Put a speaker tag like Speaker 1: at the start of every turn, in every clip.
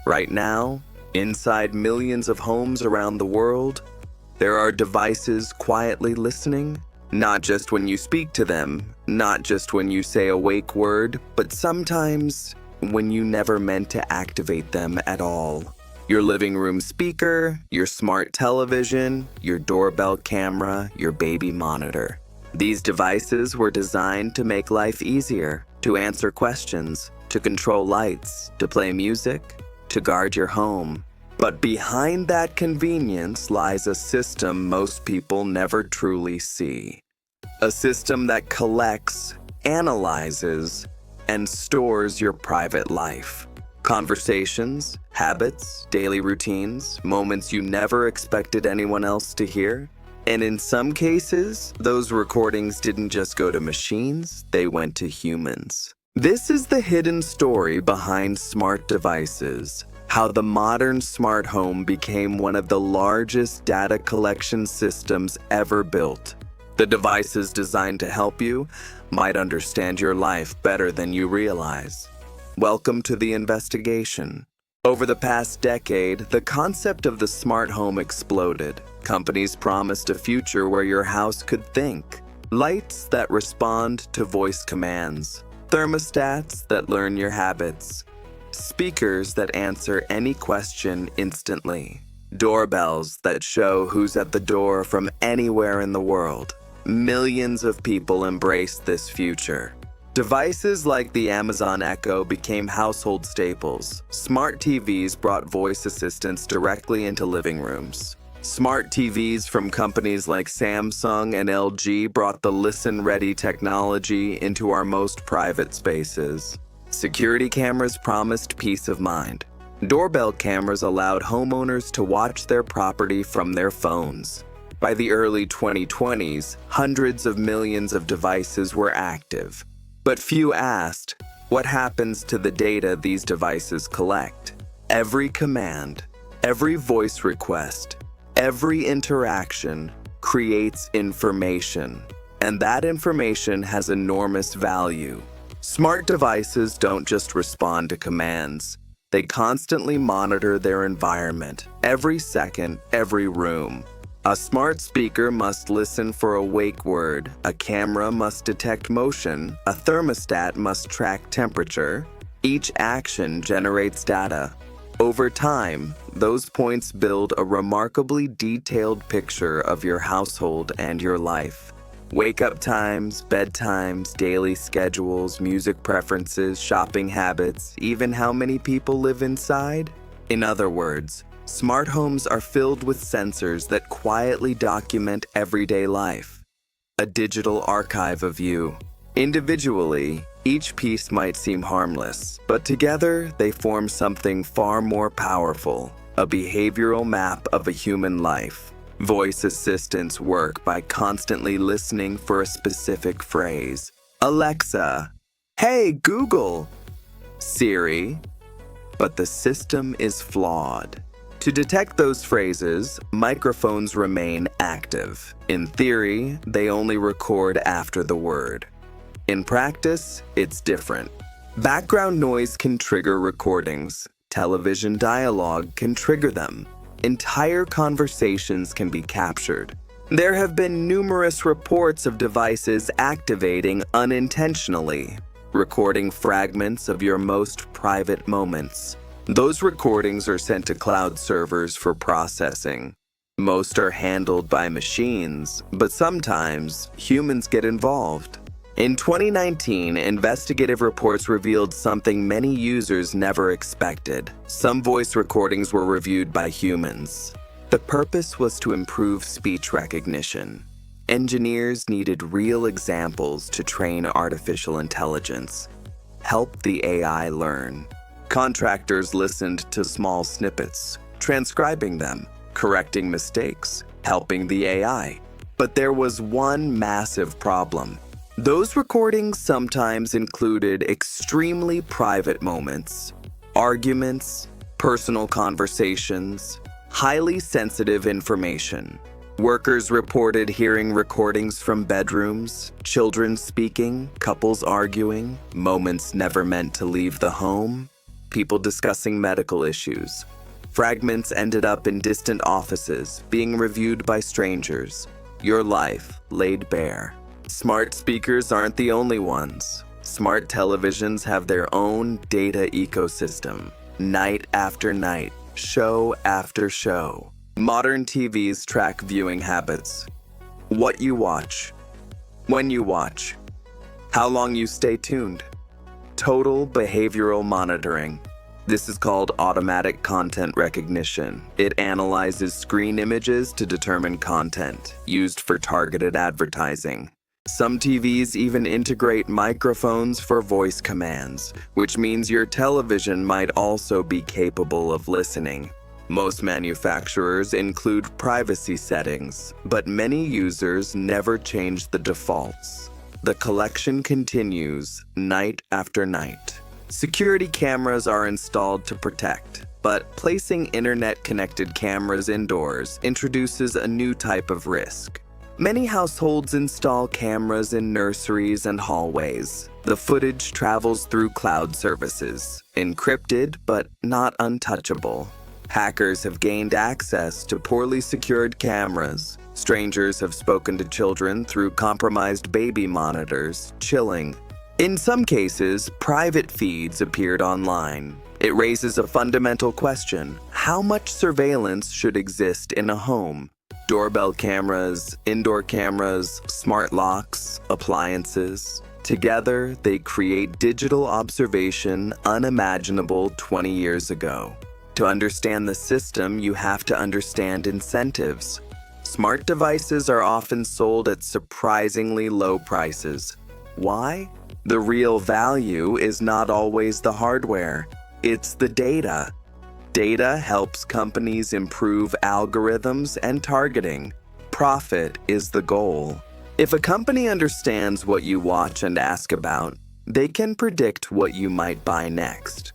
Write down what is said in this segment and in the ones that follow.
Speaker 1: Right now, inside millions of homes around the world, there are devices quietly listening, not just when you speak to them, not just when you say a wake word, but sometimes when you never meant to activate them at all. Your living room speaker, your smart television, your doorbell camera, your baby monitor. These devices were designed to make life easier, to answer questions, to control lights, to play music, to guard your home. But behind that convenience lies a system most people never truly see. A system that collects, analyzes, and stores your private life. Conversations, habits, daily routines, moments you never expected anyone else to hear. And in some cases, those recordings didn't just go to machines, they went to humans. This is the hidden story behind smart devices, how the modern smart home became one of the largest data collection systems ever built. The devices designed to help you might understand your life better than you realize. Welcome to the investigation. Over the past decade, the concept of the smart home exploded. Companies promised a future where your house could think. Lights that respond to voice commands. Thermostats that learn your habits. Speakers that answer any question instantly. Doorbells that show who's at the door from anywhere in the world. Millions of people embraced this future. Devices like the Amazon Echo became household staples. Smart TVs brought voice assistants directly into living rooms. Smart TVs from companies like Samsung and LG brought the listen-ready technology into our most private spaces. Security cameras promised peace of mind. Doorbell cameras allowed homeowners to watch their property from their phones. By the early 2020s, hundreds of millions of devices were active. But few asked, what happens to the data these devices collect? Every command, every voice request, every interaction creates information, and that information has enormous value. Smart devices don't just respond to commands. They constantly monitor their environment, every second, every room. A smart speaker must listen for a wake word, a camera must detect motion, a thermostat must track temperature. Each action generates data. Over time, those points build a remarkably detailed picture of your household and your life. Wake-up times, bedtimes, daily schedules, music preferences, shopping habits, even how many people live inside. In other words, smart homes are filled with sensors that quietly document everyday life. A digital archive of you. Individually, each piece might seem harmless, but together they form something far more powerful, a behavioral map of a human life. Voice assistants work by constantly listening for a specific phrase. Alexa, hey Google, Siri, but the system is flawed. To detect those phrases, microphones remain active. In theory, they only record after the word. In practice, it's different. Background noise can trigger recordings. Television dialogue can trigger them. Entire conversations can be captured. There have been numerous reports of devices activating unintentionally, recording fragments of your most private moments. Those recordings are sent to cloud servers for processing. Most are handled by machines, but sometimes humans get involved. In 2019, investigative reports revealed something many users never expected. Some voice recordings were reviewed by humans. The purpose was to improve speech recognition. Engineers needed real examples to train artificial intelligence, help the AI learn. Contractors listened to small snippets, transcribing them, correcting mistakes, helping the AI. But there was one massive problem. Those recordings sometimes included extremely private moments, arguments, personal conversations, highly sensitive information. Workers reported hearing recordings from bedrooms, children speaking, couples arguing, moments never meant to leave the home. people discussing medical issues. Fragments ended up in distant offices, being reviewed by strangers. Your life laid bare. Smart speakers aren't the only ones. Smart televisions have their own data ecosystem. Night after night, show after show. Modern TVs track viewing habits. What you watch, when you watch, how long you stay tuned. Total behavioral monitoring. This is called automatic content recognition. It analyzes screen images to determine content used for targeted advertising. Some TVs even integrate microphones for voice commands, which means your television might also be capable of listening. Most manufacturers include privacy settings, but many users never change the defaults. The collection continues night after night. Security cameras are installed to protect, but placing internet-connected cameras indoors introduces a new type of risk. Many households install cameras in nurseries and hallways. The footage travels through cloud services, encrypted but not untouchable. Hackers have gained access to poorly secured cameras. Strangers have spoken to children through compromised baby monitors, chilling. In some cases, private feeds appeared online. It raises a fundamental question: how much surveillance should exist in a home? Doorbell cameras, indoor cameras, smart locks, appliances. Together, they create digital observation unimaginable 20 years ago. To understand the system, you have to understand incentives. Smart devices are often sold at surprisingly low prices. Why? The real value is not always the hardware, it's the data. Data helps companies improve algorithms and targeting. Profit is the goal. If a company understands what you watch and ask about, they can predict what you might buy next.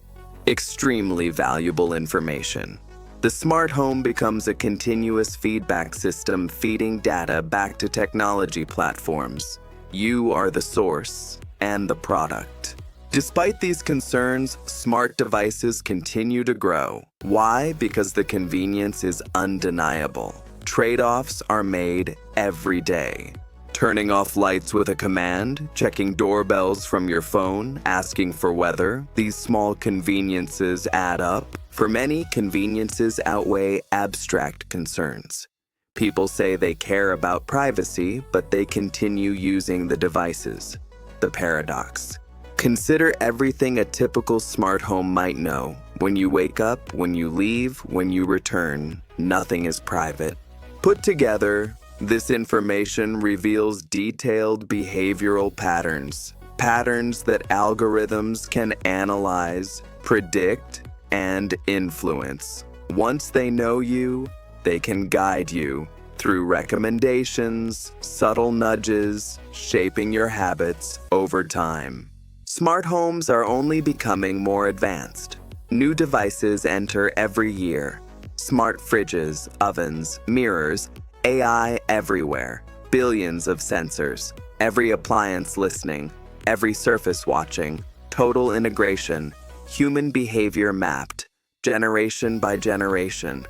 Speaker 1: Extremely valuable information. The smart home becomes a continuous feedback system feeding data back to technology platforms. You are the source and the product. Despite these concerns, smart devices continue to grow. Why? Because the convenience is undeniable. Trade-offs are made every day. Turning off lights with a command, checking doorbells from your phone, asking for weather, these small conveniences add up. For many, conveniences outweigh abstract concerns. People say they care about privacy, but they continue using the devices. The paradox. Consider everything a typical smart home might know. When you wake up, when you leave, when you return, nothing is private. Put together, this information reveals detailed behavioral patterns. Patterns that algorithms can analyze, predict, and influence. Once they know you, they can guide you through recommendations, subtle nudges, shaping your habits over time. Smart homes are only becoming more advanced. New devices enter every year. Smart fridges, ovens, mirrors, AI everywhere. Billions of sensors. Every appliance listening. Every surface watching. Total integration. Human behavior mapped. Generation by generation.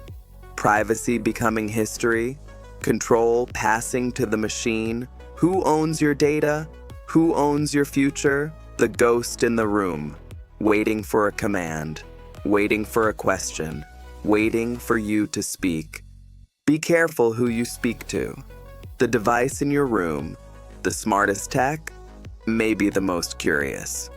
Speaker 1: Privacy becoming history. Control passing to the machine. Who owns your data? Who owns your future? The ghost in the room, waiting for a command, waiting for a question, waiting for you to speak. Be careful who you speak to. The device in your room, the smartest tech, may be the most curious.